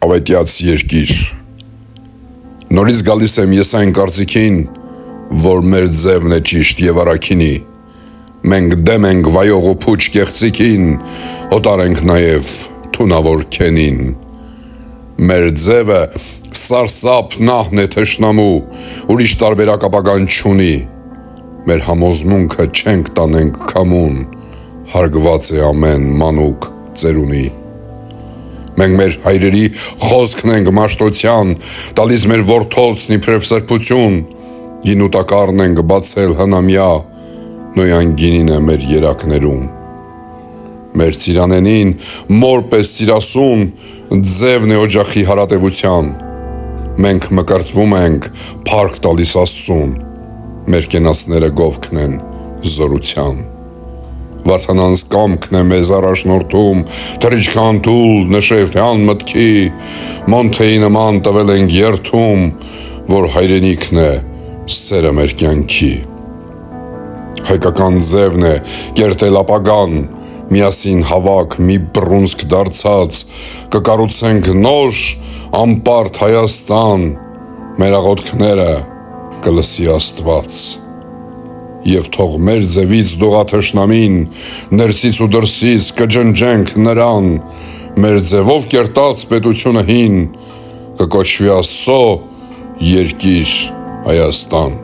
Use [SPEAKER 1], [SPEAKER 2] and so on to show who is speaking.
[SPEAKER 1] ավետյաց երկիր։ Նորից գալիս եմ ես այն կարծիքին, որ մեր ձևն է ճիշտ եւ առաքինի։ Մենք դեմ ենք վայող ու փուչ կեղծիքին, օտար ենք նաեւ թունավոր քենին։ Մեր ձևը սարսափ նահն է թշնամու, ուրիշ տարբերակ ապագան չունի։ Մեր համոզմունքը չենք տանենք քամուն, հարգված է ամեն մանուկ ծերունի։ Մենք մեր հայրերի խոսքն ենք մաշտոցյան, տալիս մեր որդոցն իբրև սրբություն, գին ու տակառն ենք բացել հնամյա, նոյան գինին է մեր երակներում։ Մեր ծիրանենին մոր պես սիրասուն, ձևն է օջախի հարատևության, մենք մկրտվում ենք փառք տալիս Աստծուն, մեր կենացները գովքն են զորության։ Վարդանանց կամքն է մեզ առաջնորդում, թռիչքան թուլ նշեվյան մտքի, մոնթեի նման տվել ենք երթում, որ հայրենիքն է սերը մեր կյանքի։ Հայկական ձևն է կերտել ապագան, միասին հավաք մի բռունցք դարձած, կկառուցենք նոր անպարտ Հայաստան, մեր աղոթքները կլսի Աստված։ Եվ թող մեր ձևից դողաթշնամին, ներսից ու դրսից կջնջենք նրան, մեր ձևով կերտած պետությունը հին, կկոչվի Աստծո երկիր Հայաստան։